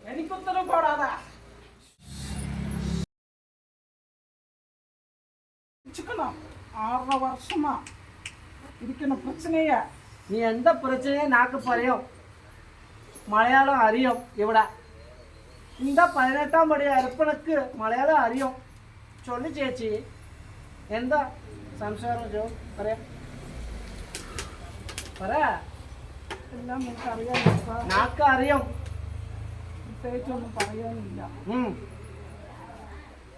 எனக்கு உத்தரவு போடாதா வச்சுக்கணும். 6 வருஷமா இருக்கிற பிரச்சனைய നീ എന്താ പ്രശ്നം നാക്ക് പറയും മലയാളം അറിയും ഇവിടെ എന്താ 18ാം പടി അരപ്പണക്ക് മലയാളം അറിയും ചൊല്ലു ചേച്ചി എന്താ സംസാരം ജോ പറയാം പറ എല്ലാം എനിക്കറിയാം. നാക്ക് അറിയും പ്രത്യേകിച്ചൊന്നും പറയാനില്ല.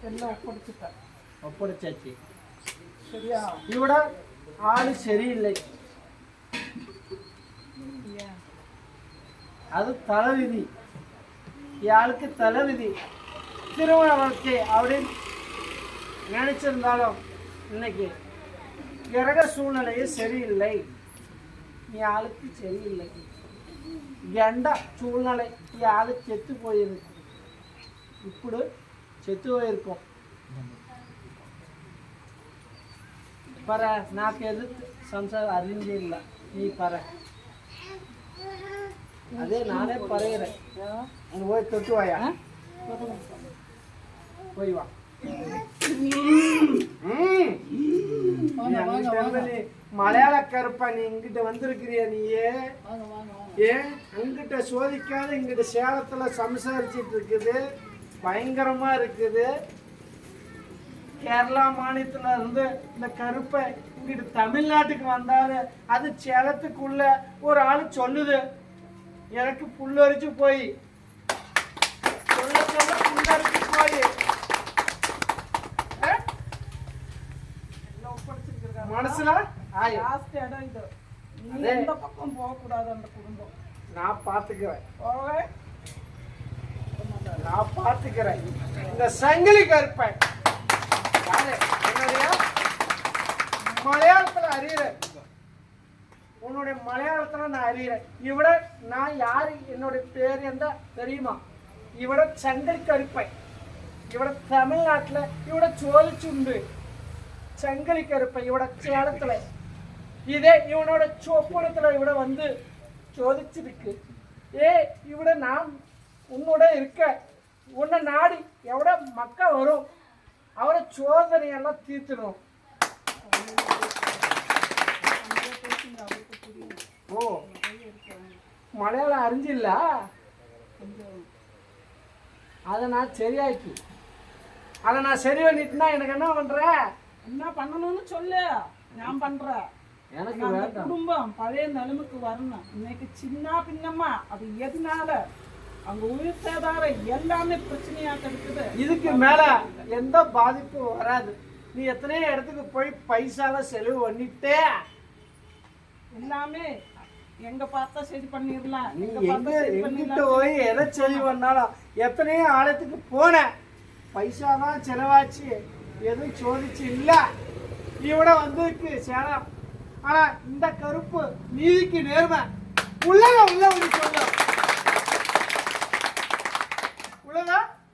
എല്ലാം ഒപ്പടിച്ചേച്ചി ശരിയാ. ഇവിടെ ആള് ശരിയില്ല. அது தலைவிதி. இயாளுக்கு தலைவிதி. திருமண வாழ்க்கை அப்படின்னு நினைச்சிருந்தாலும் இன்னைக்கு கிரக சூழ்நிலையே சரியில்லை. இயாளுக்கு சரியில்லை. గండ చూడాలి ఈ ఆలు చెత్తుపోయింది. ఇప్పుడు చెత్తుపోயிருకో పర నాకేది సంసారం అరింది ಇಲ್ಲ ఈ పర అదే నానే పరేరే పోయి తొట్టు వాయా పోయి వా மலையாள கருப்பா நீ இங்கிட்ட வந்திருக்கிறியா? நீயே ஏன் அங்கிட்ட சோதிக்காத இங்கிட்ட சேலத்துல சம்சாரிச்சிட்டு இருக்குது. பயங்கரமா இருக்குது. கேரளா மாநிலத்துல இருந்து இந்த கருப்பை இங்கிட்ட தமிழ்நாட்டுக்கு வந்தாரு. அது சேலத்துக்குள்ள ஒரு ஆளு சொல்லுது எனக்கு புல்லரிச்சு போய் சொல்ல சொல்ல புல்லரிச்சு போய் மனசுல லாஸ்ட் இடம் இது. நீ எந்த பக்கம் போக கூடாது. அந்த குடும்பம் நான் பாத்துக்கிறேன். நான் பாத்துக்கிறேன். இந்த சங்கிலி கருப்பை யாரு என்னுடைய மலையாளத்துல அறியறேன். உன்னுடைய மலையாளத்துல நான் அறியறேன். இவட நான் யாரு என்னுடைய பேர் என்ன தெரியுமா? இவட சங்கிலி கருப்பை. இவட தமிழ்நாட்டுல இவட சோதிச்சுண்டு சங்கிலி கருப்பை இவட சேலத்துல இதே இவனோட சொப்பனத்துல இவட வந்து சோதிச்சிருக்கு. இவட நான் உன்னோட இருக்க உன்னை நாடி எவட மக்கா வரும் அவர சோதனையெல்லாம் தீர்த்துடும். ஓ மலையாளம் அறிஞ்சில்ல அதை நான் சரியாக்கி அதை நான் சரி பண்ணிட்டுனா எனக்கு என்ன பண்ற? என்ன பண்ணணும்னு சொல்லு, நான் பண்றேன். எனக்கு குடும்பம் பழைய நிலைமைக்கு வரணும். இன்னைக்கு சின்ன பின்னமா அது எதனால அங்க உயிர் சேதாரம் எல்லாமே பிரச்சனையா இருக்குது. இதுக்கு மேல எந்த பாதிப்பும் வராது. நீ எத்தனையோ இடத்துக்கு போய் பைசாவை செலவு பண்ணிட்டே எல்லாமே எங்க பார்த்தா சரி பண்ணிடலாம். எங்கிட்ட போய் எதை சரி பண்ணாலும் எத்தனையோ ஆழத்துக்கு போன பைசா தான் செலவாச்சு. எதுவும் சோதிச்சு இல்ல. இவட வந்திருக்கு சேலம். ஆனா இந்த கருப்பு நீதிக்கு நேர்மை உள்ளபடி சொல்லும்.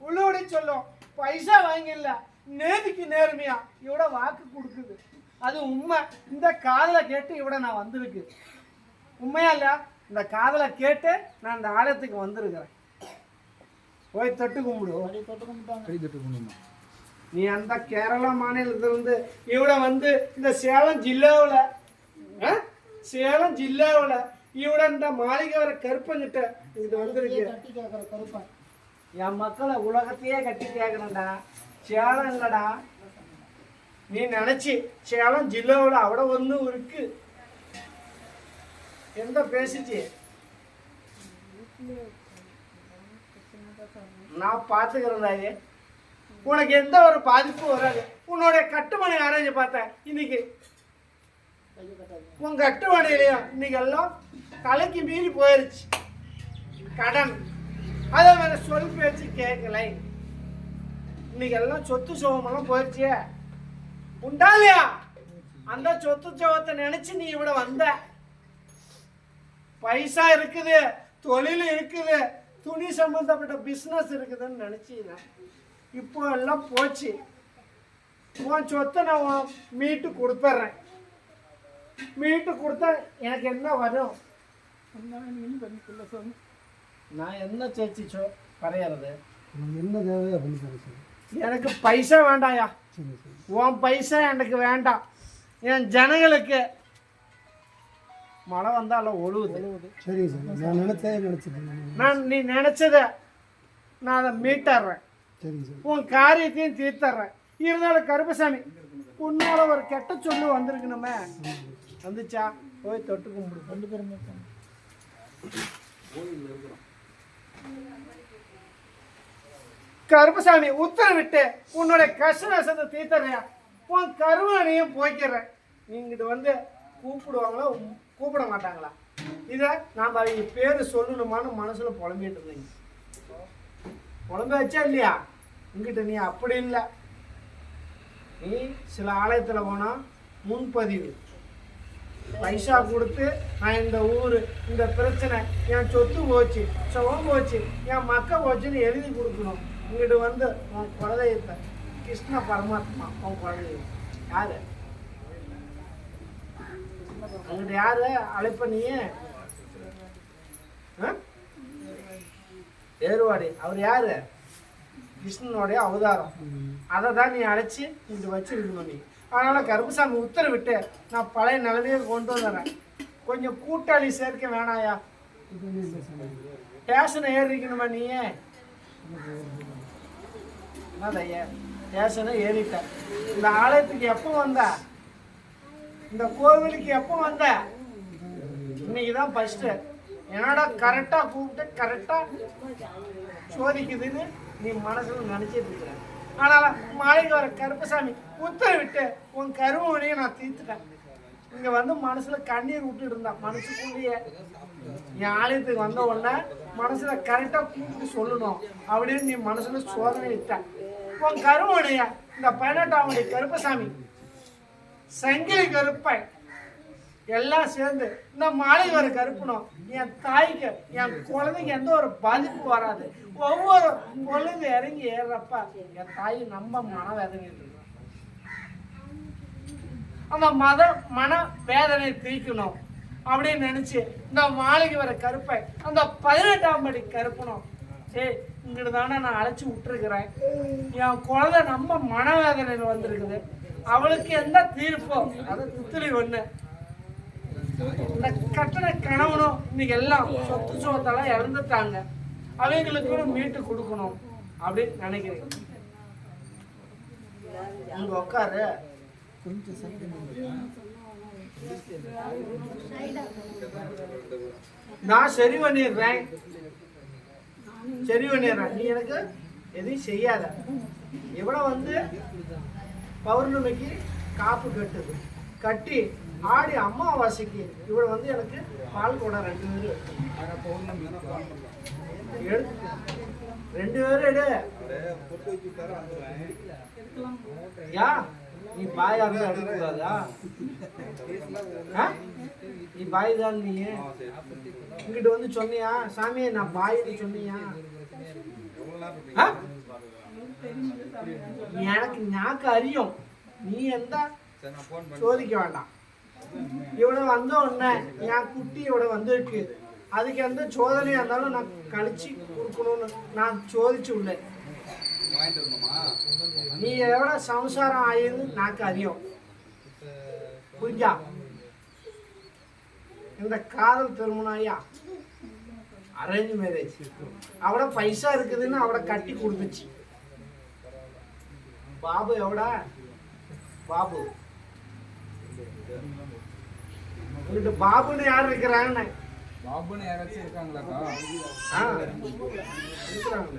உள்ளபடி சொல்லும். பைசா வாங்கிடல நேதிக்கு நேர்மையா இவட வாக்கு கொடுக்குது. அது உண்மை. இந்த காதலை கேட்டு இவட நான் வந்திருக்கு. உண்மையா இல்ல? இந்த காதலை கேட்டு நான் இந்த ஆலயத்துக்கு வந்திருக்கிறேன். போய் தொட்டு கும்பிடு. நீ அந்த கேரளா மாநிலத்திலிருந்து இவட வந்து இந்த சேலம் ஜில்லாவில் இவட இந்த மாளிகை வர கருப்பங்கிட்ட இது வந்திருக்கு. என் மக்களை உலகத்தையே கட்டி கேட்கணும்டா. சேலம் இல்லடா. நீ நினைச்சி சேலம் ஜில்லாவில் அவட ஒன்று இருக்கு. எந்த பேசிச்சு நான் பார்த்துக்கிறேன்டாயே. உனக்கு எந்த ஒரு பாதிப்பும் வராது. உன்னுடைய கட்டுமனை அரேஞ்சு பார்த்தேன் இன்னைக்கு. உன் கட்டுமனையிலையும் இன்னைக்கு எல்லாம் தலைக்கு மீறி போயிருச்சு. கடன் அதை வேற சொல் பேச்சு கேட்கலை. இன்னைக்கு எல்லாம் சொத்து சுகமெல்லாம் போயிடுச்சு. உண்டா இல்லையா? அந்த சொத்து சுகத்தை நினைச்சு நீ இவட வந்த. பைசா இருக்குது, தொழில் இருக்குது, துணி சம்பந்தப்பட்ட பிஸ்னஸ் இருக்குதுன்னு நினைச்சீங்க. இப்போ எல்லாம் போச்சு. உன் சொத்தை நான் மீட்டு கொடுத்துட்றேன். மீட்டு கொடுத்தா எனக்கு என்ன வரும்? என்ன வேணும்னு பண்ணிக்கல சாமி. நான் என்ன சேர்ச்சிச்சோ பறையறது? என்ன தேவை அப்படின்னு சொல்லி எனக்கு பைசா வேண்டாயா. சரி சரி உன் பைசா எனக்கு வேண்டாம். என் ஜனங்களுக்கு மழை வந்தாலும் ஒழுகுது. சரிங்க சார், நான் நினச்சிட்டேன். நீ நினைச்சத நான் அதை மீட்டர்றேன். சரிங்க சார். உன் காரியத்தையும் தீர்த்தர்றேன். இருந்தாலும் கருப்பசாமி, உன்னால ஒரு கெட்ட சொல்லு வந்திருக்கணுமே. வந்துச்சா? போய் தொட்டு கும்பிடு. ரெண்டு பேரும் இருக்காங்க. கருப்பசாமி உத்தரவிட்டு உன்னுடைய கஷ்ட நஷ்டத்தை தீர்த்தறையா. உன் கருவனையும் போய்க்கிறேன். நீங்கிட்ட வந்து கூப்பிடுவாங்களா கூப்பிட மாட்டாங்களா? இதை நாம் அவங்க பேர் சொல்லணுமான்னு மனசுல புலம்பிட்டு இருந்தீங்க. புலம்ப வச்சா இல்லையா? இங்கிட்ட நீ அப்படி இல்லை. நீ சில ஆலயத்தில் போனால் முன்பதிவு பைசா கொடுத்து நான் இந்த ஊர் இந்த பிரச்சனை என் சொத்து போச்சு, சுகம் போச்சு, என் மக்க போச்சுன்னு எழுதி கொடுக்கணும். இங்கிட்டு வந்து உன் குலதெய்வத்தை கிருஷ்ண பரமாத்மா உன் குலதெய்வம் யாரு? அங்கிட்ட யாரு அழைப்ப நீ? ஏறுவாடி அவர் யாரு? கிருஷ்ணனுடைய அவதாரம். அதை தான் நீ அழைச்சி இங்கிட்டு வச்சிருக்கணும் நீ. அதனால கருப்பசாமி உத்தரவிட்டு நான் பழைய நிலைமையை கொண்டு வந்துடுறேன். கொஞ்சம் கூட்டாளி சேர்க்க வேணாயா. ஸ்டேஷனை ஏறிக்கணுமா நீ? என்னதையா ஸ்டேஷனை ஏறிட்ட. இந்த ஆலயத்துக்கு எப்போ வந்த? இந்த கோவிலுக்கு எப்போ வந்த? இன்னைக்கு தான் ஃபர்ஸ்ட்டு. என்னடா கரெக்டாக கூப்பிட்டு கரெக்டாக சோதிக்குதுன்னு நீ மனசில் நினச்சிட்டு இருக்கிற. ஆனால் மாளிகை வர கருப்பசாமி உத்தரவிட்டு உன் கருவனையும் நான் தீர்த்துட்டேன். இங்கே வந்து மனசில் கண்ணீர் விட்டு இருந்தான். மனசுக்குள்ளேயே என் ஆலயத்துக்கு வந்த உடனே மனசில் கரெக்டாக கூப்பிட்டு சொல்லணும் அப்படின்னு நீ மனசில் சோதனை விட்ட. உன் கருவனைய இந்த 18ஆம் படி கருப்பசாமி, சங்கிலி கருப்பை எல்லாம் சேர்ந்து இந்த மாளிகை வர கருப்பணும். என் தாய்க்கு என் குழந்தைக்கு எந்த ஒரு பாதிப்பு வராது. ஒவ்வொரு பொழுது இறங்கி ஏறப்ப என் தாய் நம்ம மனவேதனை இருக்கு. அந்த மன வேதனை தீர்க்கணும் அப்படின்னு நினைச்சு இந்த மாளிகை வர கருப்பை அந்த 18ஆம் படி கருப்பணும். சரி, இங்கிட்டு தானே நான் அழைச்சி விட்டுருக்கிறேன். என் குழந்தை நம்ம மனவேதனையில் வந்திருக்குது. அவளுக்கு எந்த தீர்ப்போ அதை துத்துளி ஒண்ணு. இந்த கட்டண கணவனும் இன்னைக்கு எல்லாம் சொத்து சோத்தெல்லாம் இழந்துட்டாங்க. அவங்களுக்கு மீட்டு கொடுக்கணும் அப்படின்னு நினைக்கிறேன். அங்க உட்காரு. நான் சரி பண்ணிடுறேன். நீ எனக்கு எதையும் செய்யாத. இவளை வந்து பௌர்ணமிக்கு காப்பு கட்டுது. கட்டி ஆடி அமாவாசைக்கு இவளை வந்து எனக்கு பால் கூட 2 பேர் 2 பேர் எடு. யா நீ பாயா இருந்தா எடுக்கக்கூடாதா? நீ பாய் தான். நீ இங்கிட்ட வந்து சொன்னியா சாமியை நான் பாயின்னு சொன்னியா? எனக்கு ஞாக்கு அறியும். நீ எந்த சோதிக்க வேண்டாம். இவட வந்த உடனே என் குட்டி இவட வந்திருக்கு. அதுக்கு எந்த சோதனையா இருந்தாலும் நான் கழிச்சு கொடுக்கணும்னு நான் சோதிச்சு உள்ளேன். நீ எவ்வளோ சம்சாரம் ஆயிருந்து நாக்கு அறியும். புரிஞ்சா? இந்த காதல் திருமணம் ஐயா அரேஞ்ச் மேரேஜ். அவட பைசா இருக்குதுன்னு அவட கட்டி கொடுத்துச்சு. பாபு எவடா? பாபு உங்ககிட்ட பாபுன்னு யார் இருக்கிறாங்கன்னு? பாபுன்னு யாராச்சும் இருக்காங்களாக்கா? இருக்கிறாங்க.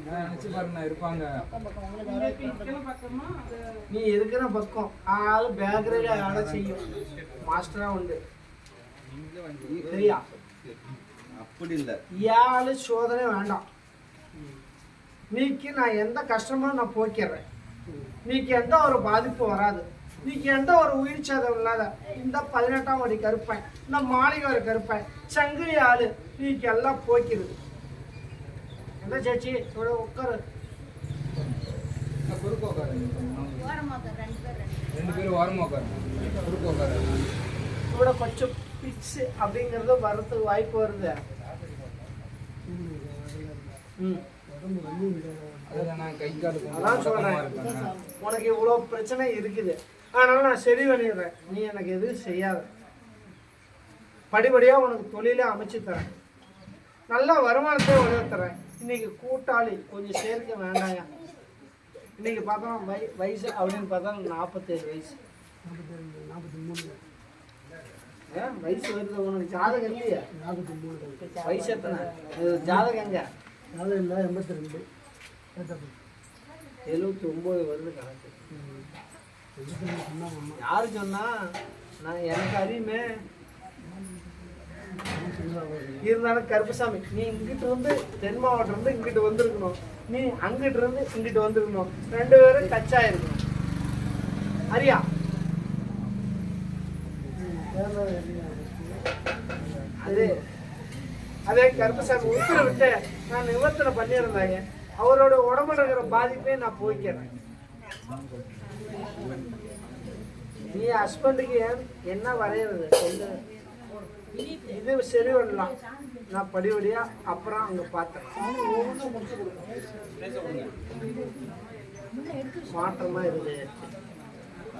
நினைச்சு பாருங்க இருப்பாங்க. நீ இருக்கிற பக்கம் ஆளு பேக்கரியில வேலை செய்யும் மாஸ்டரா உண்டு. சரியா? அப்படி இல்லை. ஏழு சோதனை வேண்டாம். நீக்கு நான் எந்த கஷ்டமும் நான் போக்கிறேன். நீக்கு எந்த ஒரு பாதிப்பு வராது. நீக்கு எந்த ஒரு உயிர் சேதம் இல்லாத இந்த 18ஆம் படி கருப்பேன், இந்த மாளிகை ஒரு கருப்பேன், சங்கிலி ஆளு நீக்கு எல்லாம் போக்கிறது. என்ன சேச்சி இவ்வளோ உட்காரு. குறுக்க உட்காரு. ரெண்டு பேரும் ஓரமாக உட்காருங்க, குறுக்க உட்காரு. கூட கொஞ்சம் பிச்சு அப்படிங்கிறது வர்றதுக்கு வாய்ப்பு வருது. ம், அதில் நான் கை கால் அதான் சொல்றேன், இருப்பேன். உனக்கு இவ்வளோ பிரச்சனை இருக்குது, அதனால நான் சரி பண்ணிடுறேன். நீ எனக்கு எதுவும் செய்யாத, படிப்படியாக உனக்கு தொழிலே அமைச்சு தரேன், நல்ல வருமானத்தை உயர்த்துறேன். இன்னைக்கு கூட்டாளி கொஞ்சம் சேர்க்க வேண்டாங்க. இன்னைக்கு பார்த்தோம் வயசு அப்படின்னு பார்த்தா 47 வயசு. 43 ஏன் வயசு வருது உனக்கு? ஜாதகம் இல்லையா? 43 வயசு எத்தனை? ஜாதகம் எங்க? அது இல்லை 82 79 வருது கணக்கு. 72 சொன்னாங்க அம்மா. யாரு சொன்னா? நான் எனக்கு அறியுமே. இருந்தாலும் கருப்பசாமி, நீ இங்கிட்டு இருந்து தென் மாவட்டம் இருந்து இங்கிட்டு வந்திருக்கணும், நீ அங்கிட்டு இருந்து இங்கிட்டு வந்திருக்கணும், 2 பேரும் கச்சா இருக்கணும். அறியா? அதே அதே கருப்பசாமி உத்தரவிட்டு நான் நிவர்த்தனை பண்ணியிருந்தாங்க. அவரோட உடம்புல இருக்கிற பாதிப்பே நான் போய்க்கிறேன். நீ ஹஸ்பண்டுக்கு என்ன வரைகிறது சொல்லு. இது சரி பண்ணலாம், நான் படிப்படியா அப்புறம் அங்க பார்த்தேன். மாற்றமா இருக்குது,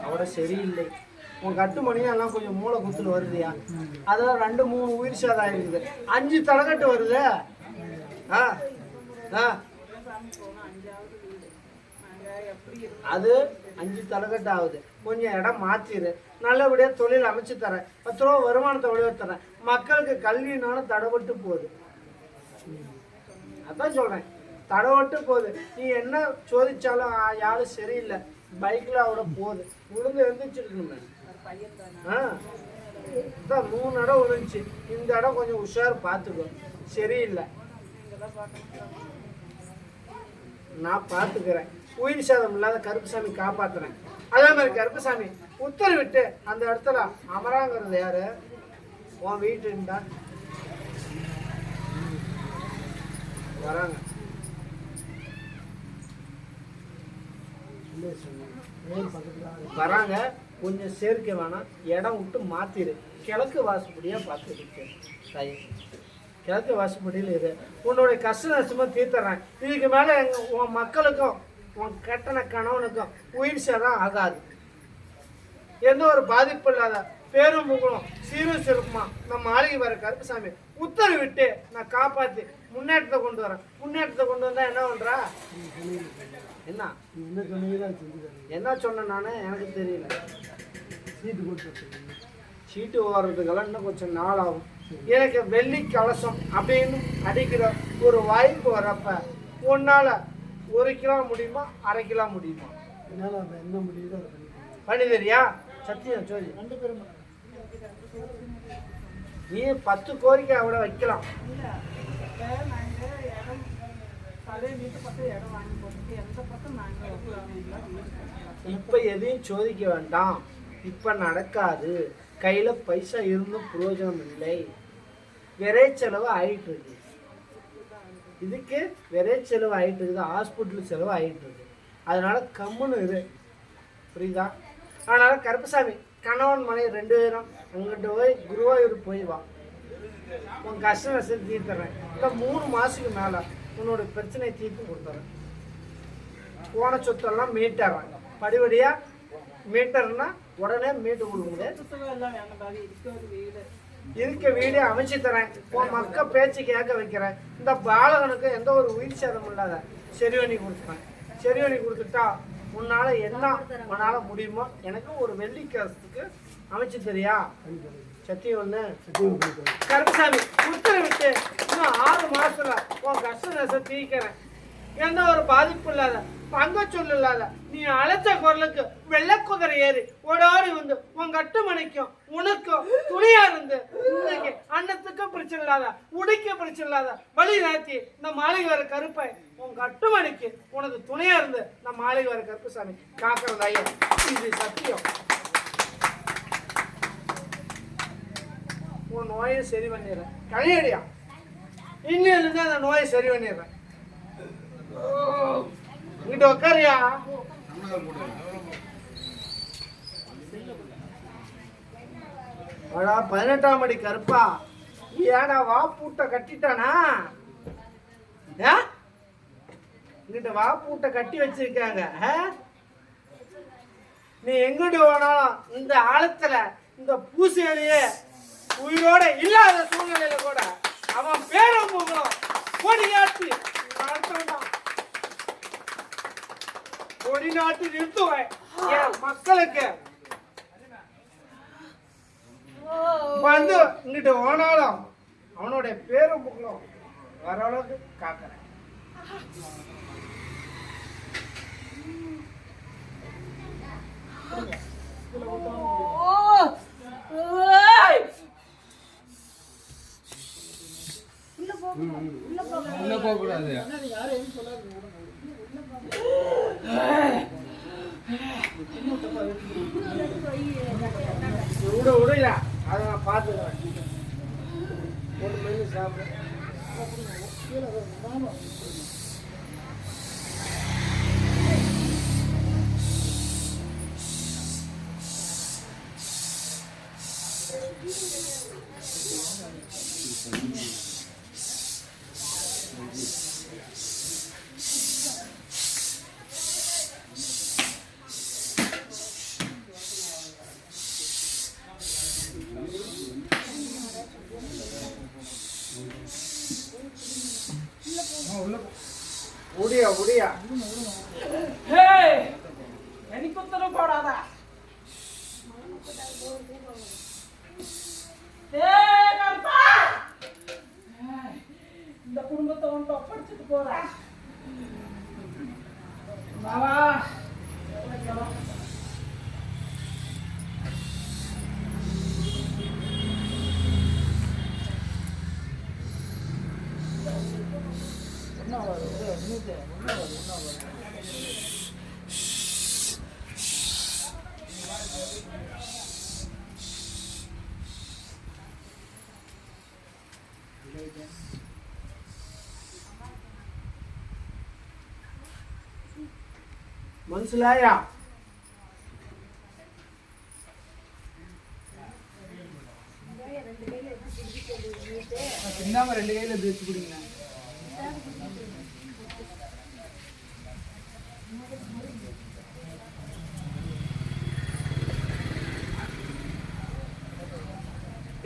அவட சரியில்லை. உன் கட்டுமணியும் எல்லாம் கொஞ்சம் மூளை குத்துல வருதுயா. அதெல்லாம் 2-3 உயிர் சேதம் இருக்குது, 5 தலைக்கட்டு வருது. ஆ ஆ அது 5 தலைக்கட்டு ஆகுது. கொஞ்சம் இடம் மாற்றிடு, நல்லபடியாக தொழில் அமைச்சு தரேன், 10 ரூபா வருமானத்தை உயர்த்துறேன். மக்களுக்கு கல்வினாலும் தடைபட்டு போகுது, அதான் சொல்கிறேன், தடைபட்டு போகுது. நீ என்ன சோதிச்சாலும் யாரும் சரியில்லை, பைக்கில் அவட போகுது, விழுந்து எழுந்திரிச்சிருக்கணுமே. ஆ இதான் 3 இடம் விழுந்துச்சு, இந்த இடம் கொஞ்சம் உஷார் பார்த்துக்கோ, சரியில்லை. நான் பார்த்துக்கிறேன், உயிர் சேதம் இல்லாத கருப்புசாமி காப்பாத்துறேன். அதே மாதிரி கருப்புசாமி உத்தரவிட்டு அந்த இடத்துல அமராங்கிறது யாரு? உன் வீட்டுண்டா வராங்க. வராங்க, கொஞ்சம் சேர்க்க வேணாம், இடம் விட்டு மாத்திரு. கிழக்கு வாசப்படியா பார்த்துருக்கு தாய், கிழக்கு வாசப்படியில் இரு. உன்னுடைய கஷ்ட நஷ்டமாக தீர்த்துறேன். இதுக்கு மேலே உன் மக்களுக்கும் உன் கெட்டன கணவனுக்கும் உயிர் சேதம் ஆகாது, எந்த ஒரு பாதிப்பு இல்லாத பேரும் புகழும் சீரும் சிறப்புமா நம்ம மாளிகை வர கருப்புசாமி உத்தரவிட்டு நான் காப்பாற்றி முன்னேற்றத்தை கொண்டு வரேன். முன்னேற்றத்தை கொண்டு வந்தால் என்ன பண்ணுறா? என்ன என்ன சொன்னேன் நான்? எனக்கு தெரியல. சீட்டு ஓடுறதுக்கெல்லாம் இன்னும் கொஞ்சம் நாள் ஆகும். எனக்கு வெள்ளி கலசம் அப்படின்னு அடிக்கிற ஒரு வாய்ப்பு வரப்ப உன்னால 1 கிலோ முடியுமா, 1/2 கிலோ முடியுமா? என்ன முடியுதோ பண்ணி தெரியா? சத்தியம் சொல்லி நீ 10 கோரிக்கை அவட வைக்கலாம். இப்ப எதையும் சோதிக்க வேண்டாம், இப்ப நடக்காது. கையில பைசா இருந்தும் பிரயோஜனம் இல்லை, விரை செலவு ஆயிட்டு இருக்கு. இதுக்கு விரை செலவு ஆயிட்டு இருக்குது, ஹாஸ்பிட்டல் செலவு ஆயிட்டு இருக்கு. அதனால கம்முன்னு இரு, புரியுதா? அதனால கருப்பசாமி கணவன் மனைவி 2 பேரும் அங்கிட்ட போய் குருவாயூர் போய் வா, உன் கஷ்ட நஷ்டம் தீர்த்துறேன். இல்லை 3 மாதத்துக்கு மேலே உன்னோட பிரச்சனையை தீர்த்து கொடுத்துறேன். போன சொத்தெல்லாம் மீட்டறேன், படிப்படியாக மீட்டர்னா உடனே மீட்டு கொடுக்க முடியாது. இருக்க வீடே அமைச்சு தரேன், உன் மக்கள் பேச்சு கேட்க வைக்கிறேன். இந்த பாலகனுக்கு எந்த ஒரு உயிர் சேதம் இல்லாத சரி பண்ணி கொடுப்பேன். சரி பண்ணி கொடுத்துட்டா உன்னால என்ன உன்னால முடியுமோ எனக்கு ஒரு வெள்ளி கலசத்துக்கு அமைச்சு தெரியா? சத்தியம் ஒண்ணு. கருப்பசாமி உத்தரவிட்டு இன்னும் 6 மாசத்துல உன் கஷ்ட நஷ்டம் தீர்க்கிறேன். எந்த ஒரு பாதிப்பு இல்லாத பங்க சொல்லு இல்லாத நீ அழைச்ச குரலுக்கு வெள்ளை குதிரை ஏறி ஓடாடி வந்து உன் கட்டுமணிக்கும் உனக்கும் துணியா இருந்து இன்னைக்கு அன்னத்துக்கும் பிரச்சனை இல்லாத உடைக்க பிரச்சனை இல்லாத வழி நாத்தி இந்த மாளிகை வர கருப்பை உன் கட்டுமணிக்கு உனக்கு துணையா இருந்து இந்த மாளிகை வர கருப்புசாமி காக்கிறது ஐயா, இது சத்தியம். உன் நோயை சரி பண்ணிடுறேன், கையடியா இன்னும் இருந்து அந்த நோயை சரி பண்ணிடுறேன். இங்கிட்ட உட்காரியா, அடா 18ஆம் அடி கருப்பா, ஏடா வா பூட்டை கட்டிட்டானா? இங்கிட்ட வா பூட்டை கட்டி வச்சிருக்காங்க. நீ எங்கிட்டு வேணாலும் இந்த ஆழத்துல இந்த பூசேரியே உயிரோட இல்லாத சூழ்நிலையில கூட அவன் பேரும் போகணும் கொடிநாட்டு கொடிநாட்டு நிறுத்துவேன் என் மக்களுக்கு. வந்து இங்கிட்ட ஓனாலும் அவனுடைய பேரும் புகழும் வர அளவுக்கு காக்கிறேன். உள்ள போக கூடாது. விடுயா, அதை நான் பார்த்துக்கிறேன். ஒரு மணி சாப்பிடு. முடியா முடியா எனக்கு உத்தரவு போடாதா? இந்த குடும்பத்தை ஒன்று ஒப்படைச்சிட்டு போற பாவா. മനസ്സിലായ? சின்னாம 2 கையில தேய்ச்சி குடிங்க.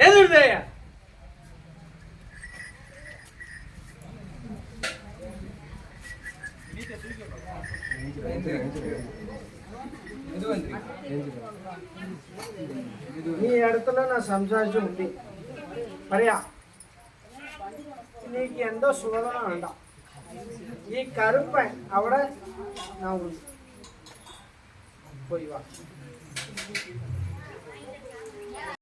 எதுடைய ഈ അടുത്തുള്ള ഞാൻ സംസാരിച്ചു മുട്ടി പറയാ എനിക്ക് എന്തോ സുഖത വേണ്ട ഈ കറുപ്പൻ അവിടെ ഞാൻ പോയി വാ